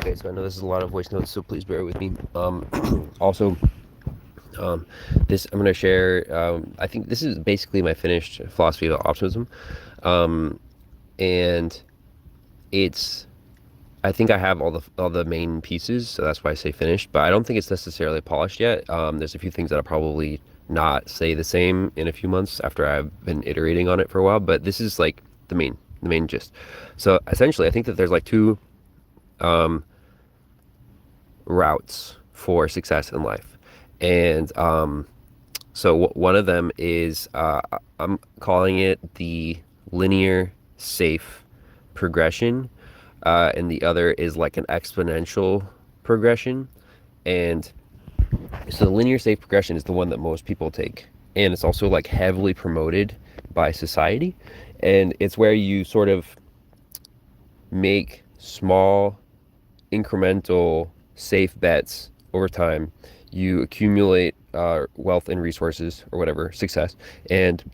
Okay, so I know this is a lot of voice notes, so please bear with me. Also, this I'm going to share. I think this is basically my finished philosophy of optimism, and it's. I think I have all the main pieces, so that's why I say finished. But I don't think it's necessarily polished yet. There's a few things that I'll probably not say the same in a few months after I've been iterating on it for a while. But this is like the main gist. So essentially, I think that there's like two routes for success in life. And so one of them is I'm calling it the linear safe progression, and the other is like an exponential progression. And so the linear safe progression is the one that most people take, and it's also like heavily promoted by society. And it's where you sort of make small incremental safe bets over time. You accumulate wealth and resources or whatever, success, and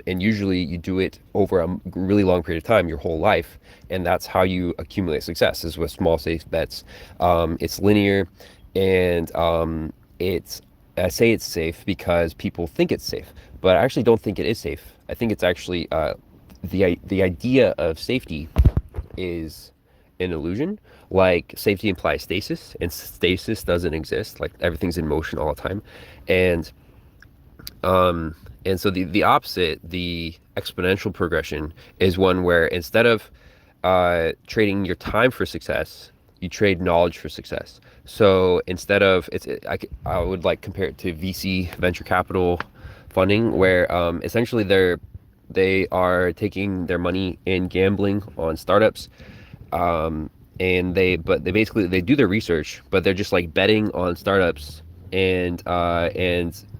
usually you do it over a really long period of time, your whole life, and that's how you accumulate success, is with small safe bets. It's linear, and it's I say it's safe because people think it's safe, but I actually don't think it is safe. I think it's actually the idea of safety is an illusion. Like safety implies stasis, and stasis doesn't exist. Like everything's in motion all the time, and um, and so the opposite, the exponential progression, is one where instead of trading your time for success, you trade knowledge for success. So instead of I would like compare it to VC, venture capital funding, where essentially they are taking their money and gambling on startups, and they basically they do their research, but they're just like betting on startups, and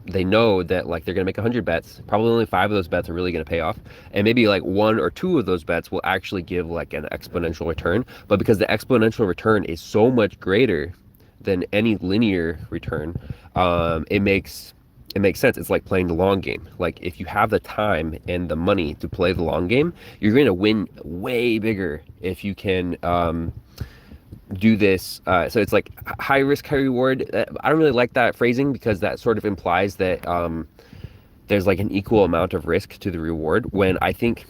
they know that like they're gonna make 100 bets. Probably only five of those bets are really gonna pay off, and maybe like one or two of those bets will actually give like an exponential return. But because the exponential return is so much greater than any linear return, it makes sense. It's like playing the long game. Like if you have the time and the money to play the long game, you're going to win way bigger if you can do this. So it's like high risk, high reward. I don't really like that phrasing because that sort of implies that there's like an equal amount of risk to the reward. When I think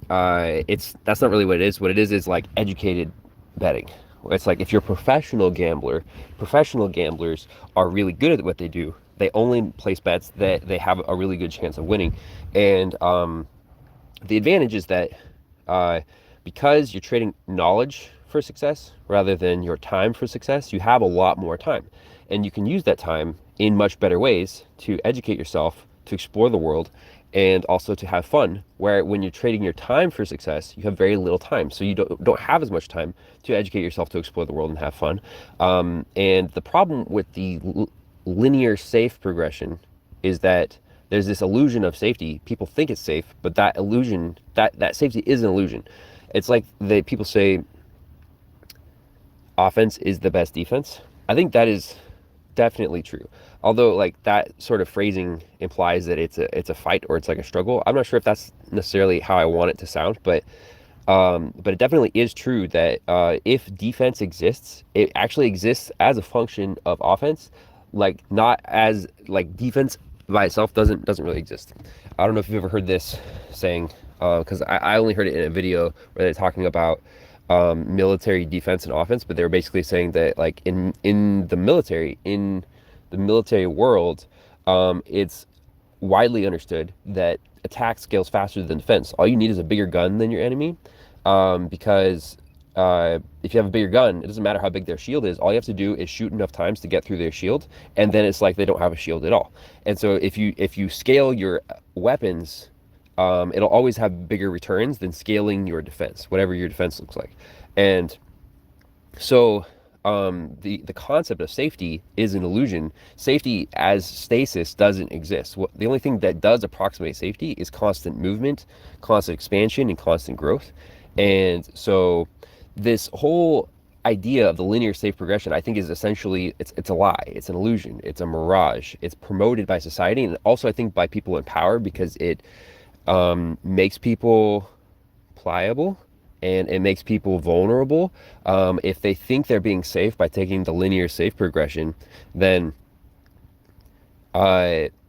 it's that's not really what it is. What it is like educated betting. It's like if you're a professional gambler, professional gamblers are really good at what they do. They only place bets that they have a really good chance of winning. And the advantage is that because you're trading knowledge for success rather than your time for success, you have a lot more time. And you can use that time in much better ways to educate yourself, to explore the world, and also to have fun. Where when you're trading your time for success, you have very little time. So you don't have as much time to educate yourself, to explore the world, and have fun. And the problem with the linear safe progression is that there's this illusion of safety. People think it's safe, but that illusion, that safety is an illusion. It's like people say offense is the best defense. I think that is definitely true. Although like that sort of phrasing implies that it's a fight or it's like a struggle. I'm not sure if that's necessarily how I want it to sound, but it definitely is true that if defense exists, it actually exists as a function of offense, like not as like defense by itself doesn't really exist. I don't know if you've ever heard this saying, because I only heard it in a video where they're talking about military defense and offense, but they were basically saying that like in the military world, it's widely understood that attack scales faster than defense. All you need is a bigger gun than your enemy, because if you have a bigger gun, it doesn't matter how big their shield is. All you have to do is shoot enough times to get through their shield, and then it's like they don't have a shield at all. And so if you scale your weapons, it'll always have bigger returns than scaling your defense, whatever your defense looks like. And so the concept of safety is an illusion. Safety as stasis doesn't exist. The only thing that does approximate safety is constant movement, constant expansion, and constant growth. And so this whole idea of the linear safe progression, I think, is essentially it's a lie. It's an illusion. It's a mirage. It's promoted by society, and also I think by people in power, because it makes people pliable and it makes people vulnerable. If they think they're being safe by taking the linear safe progression, then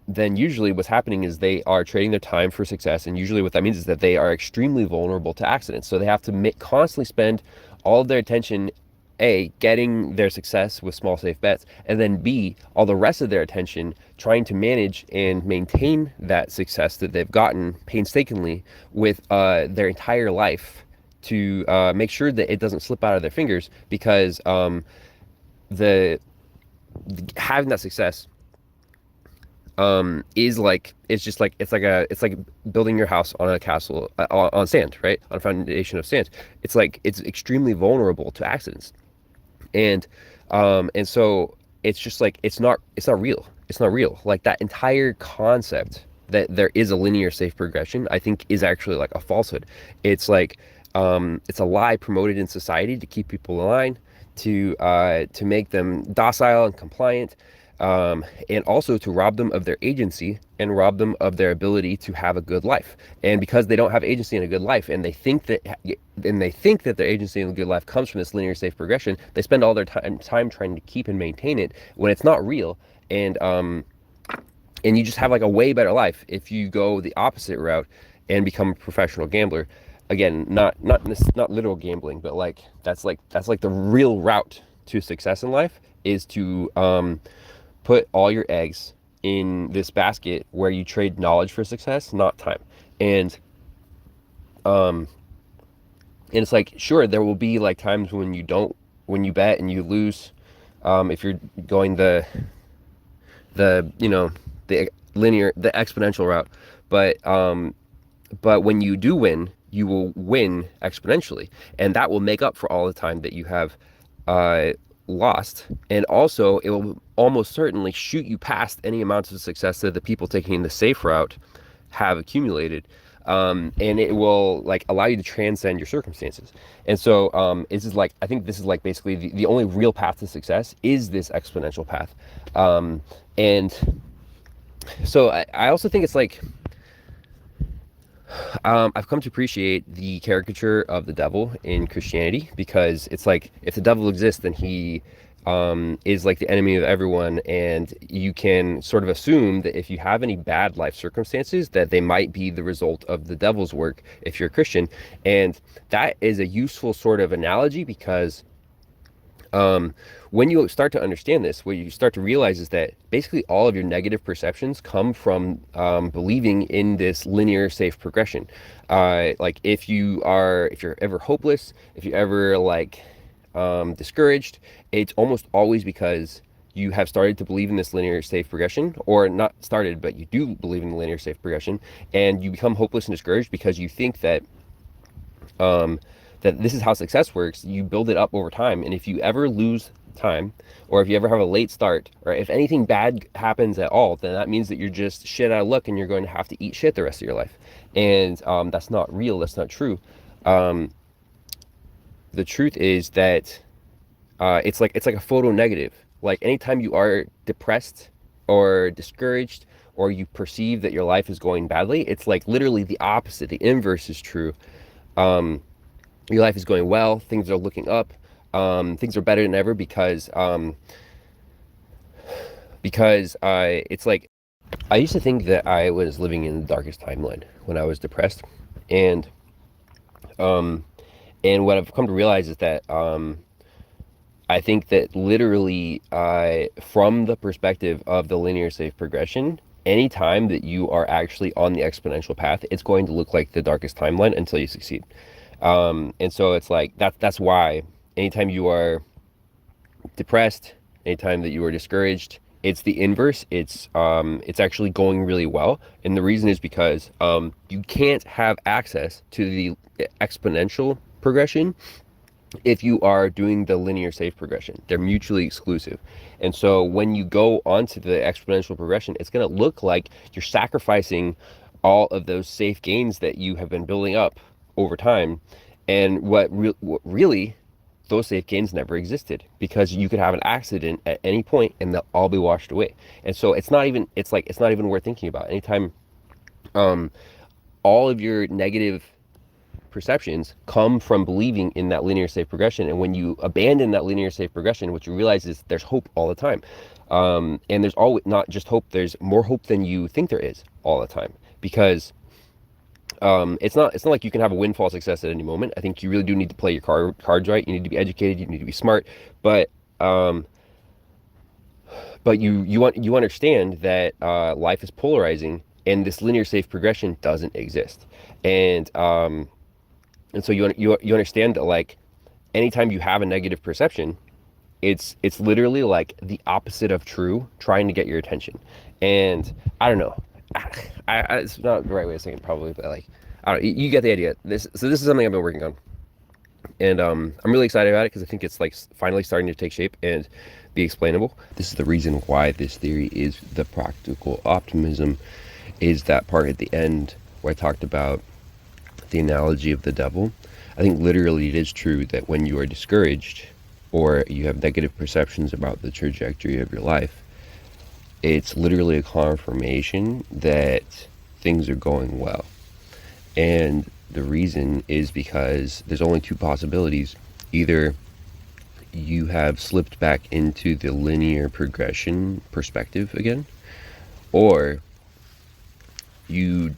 then usually what's happening is they are trading their time for success. And usually what that means is that they are extremely vulnerable to accidents. So they have to constantly spend all of their attention, A, getting their success with small safe bets, and then B, all the rest of their attention trying to manage and maintain that success that they've gotten painstakingly with their entire life to make sure that it doesn't slip out of their fingers, because the having that success is like, it's like building your house on a castle on sand, right? On a foundation of sand. It's like, it's extremely vulnerable to accidents. And so it's just like, it's not real. It's not real. Like, that entire concept that there is a linear safe progression, I think, is actually like a falsehood. It's like, it's a lie promoted in society to keep people in line, to make them docile and compliant, and also to rob them of their agency and rob them of their ability to have a good life. And because they don't have agency and a good life, and they think that their agency and a good life comes from this linear safe progression, they spend all their time trying to keep and maintain it when it's not real. And you just have like a way better life if you go the opposite route and become a professional gambler. Again, not literal gambling, but like that's like the real route to success in life, is to put all your eggs in this basket where you trade knowledge for success, not time. And it's like, sure, there will be like times when you bet and you lose, if you're going the linear, the exponential route. But when you do win, you will win exponentially, and that will make up for all the time that you have lost. And also, it will almost certainly shoot you past any amounts of success that the people taking the safe route have accumulated. And it will like allow you to transcend your circumstances. And so I think this is like basically the only real path to success is this exponential path. And so I also think it's like, I've come to appreciate the caricature of the devil in Christianity, because it's like, if the devil exists, then he is like the enemy of everyone, and you can sort of assume that if you have any bad life circumstances, that they might be the result of the devil's work if you're a Christian. And that is a useful sort of analogy, because when you start to understand this, what you start to realize is that basically all of your negative perceptions come from believing in this linear safe progression. Like if you're ever hopeless, if you're ever like discouraged, it's almost always because you have started to believe in this linear safe progression, or not started, but you do believe in the linear safe progression, and you become hopeless and discouraged because you think that that this is how success works. You build it up over time, and if you ever lose time, or if you ever have a late start, or if anything bad happens at all, then that means that you're just shit out of luck, and you're going to have to eat shit the rest of your life. And that's not real. That's not true. The truth is that it's like a photo negative. Like anytime you are depressed or discouraged, or you perceive that your life is going badly, it's like literally the opposite. The inverse is true. Your life is going well, things are looking up, things are better than ever, because it's like, I used to think that I was living in the darkest timeline when I was depressed, and what I've come to realize is that I think that literally, from the perspective of the linear safe progression, any time that you are actually on the exponential path, it's going to look like the darkest timeline until you succeed. And so it's like, that's why anytime you are depressed, anytime that you are discouraged, it's the inverse. It's actually going really well. And the reason is because, you can't have access to the exponential progression if you are doing the linear safe progression. They're mutually exclusive. And so when you go onto the exponential progression, it's going to look like you're sacrificing all of those safe gains that you have been building up over time. And what really, those safe gains never existed, because you could have an accident at any point and they'll all be washed away. And so it's not even worth thinking about. Anytime all of your negative perceptions come from believing in that linear safe progression. And when you abandon that linear safe progression, what you realize is there's hope all the time. And there's always not just hope, there's more hope than you think there is all the time. Because it's not like you can have a windfall success at any moment. I think you really do need to play your cards right. You need to be educated, you need to be smart, but you understand that life is polarizing, and this linear safe progression doesn't exist. And so you understand that, like, anytime you have a negative perception, it's literally like the opposite of true, trying to get your attention. And I don't know, it's not the right way of saying it probably, but like, I don't, you get the idea. So this is something I've been working on, and I'm really excited about it because I think it's like finally starting to take shape and be explainable. This is the reason why this theory is the practical optimism, is that part at the end where I talked about the analogy of the devil. I think literally it is true that when you are discouraged or you have negative perceptions about the trajectory of your life, it's literally a confirmation that things are going well. And the reason is because there's only two possibilities. Either you have slipped back into the linear progression perspective again, or you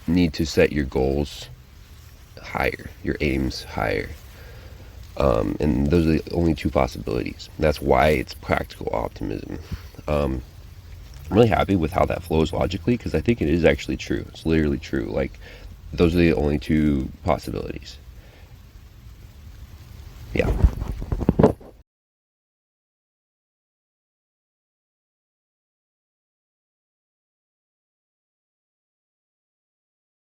need to set your goals higher, your aims higher. And those are the only two possibilities. That's why it's practical optimism. I'm really happy with how that flows logically, because I think it is actually true. It's literally true. Like, those are the only two possibilities. Yeah.